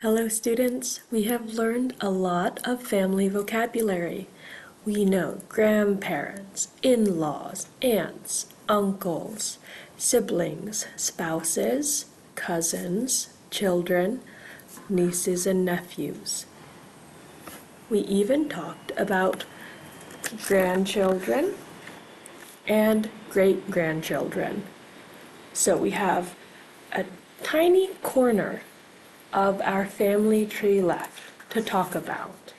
Hello students, we have learned a lot of family vocabulary. We know grandparents, in-laws, aunts, uncles, siblings, spouses, cousins, children, nieces and nephews. We even talked about grandchildren and great-grandchildren. So we have a tiny corner of our family tree left to talk about.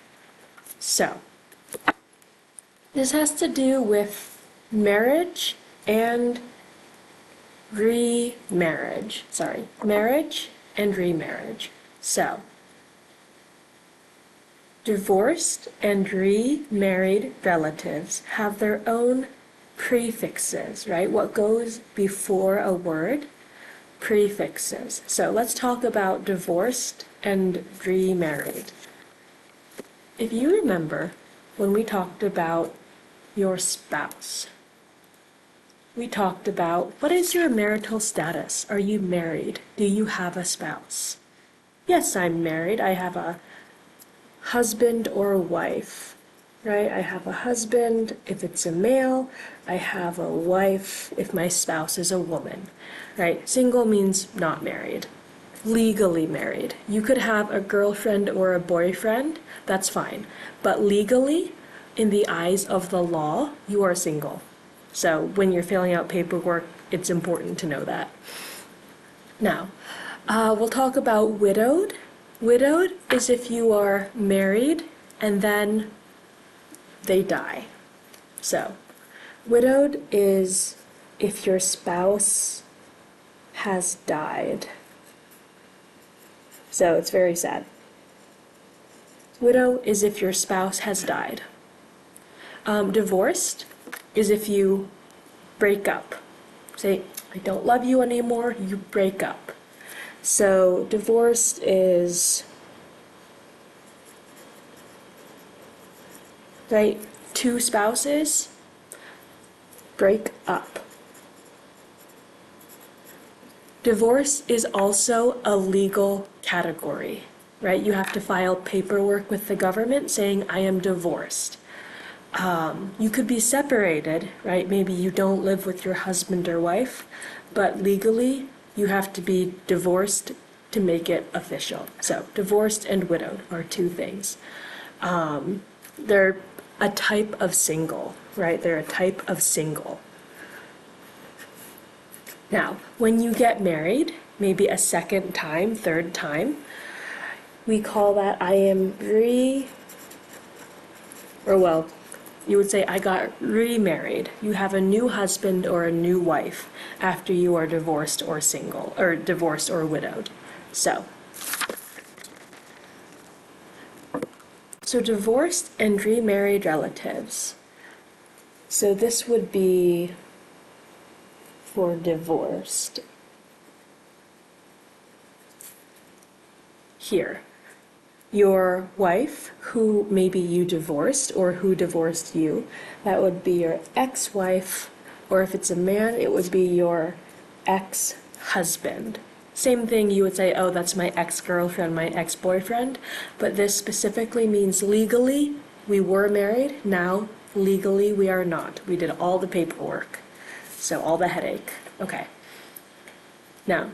So, this has to do with marriage and remarriage. Marriage and remarriage. So, divorced and remarried relatives have their own prefixes, right? What goes before a word? Prefixes. So let's talk about divorced and remarried. If you remember when we talked about your spouse, we talked about what is your marital status? Are you married? Do you have a spouse? Yes, I'm married. I have a husband or a wife, right? I have a husband if it's a male. I have a wife if my spouse is a woman, right? Single means not married. Legally married. You could have a girlfriend or a boyfriend, that's fine. But legally, in the eyes of the law, you are single. So when you're filling out paperwork, it's important to know that. Now, we'll talk about widowed. Widowed is if you are married and then they die. So, widowed is if your spouse has died. So it's very sad. Widow is if your spouse has died. Divorced is if you break up. Say, I don't love you anymore, you break up. So divorced is, right, two spouses break up. Divorce is also a legal category, right? You have to file paperwork with the government saying, I am divorced. You could be separated, right? Maybe you don't live with your husband or wife, but legally you have to be divorced to make it official. So divorced and widowed are two things. They're a type of single, right? They're a type of single. Now, when you get married, maybe a second time, third time, we call that you would say I got remarried. You have a new husband or a new wife after you are divorced or single, or divorced or widowed. So divorced and remarried relatives. So this would be for divorced. Here, your wife, who maybe you divorced or who divorced you, that would be your ex-wife, or if it's a man, it would be your ex-husband. Same thing, you would say, oh, that's my ex-girlfriend, my ex-boyfriend, but this specifically means legally we were married, now legally we are not. We did all the paperwork, so all the headache. Okay. Now,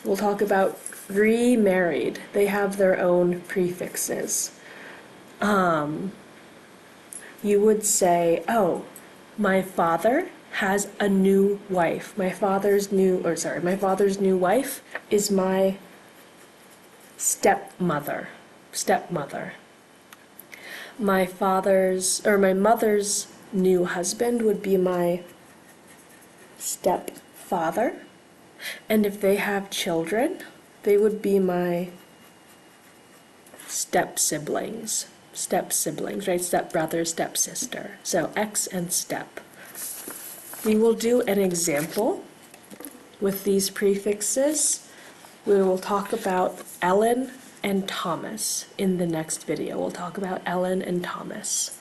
we'll talk about remarried. They have their own prefixes. You would say, oh, my father has a new wife. My father's new wife is my stepmother. My mother's new husband would be my stepfather. And if they have children, they would be my step-siblings, right? Step-brother, step-sister. So ex and step. We will do an example with these prefixes. We will talk about Ellen and Thomas in the next video. We'll talk about Ellen and Thomas.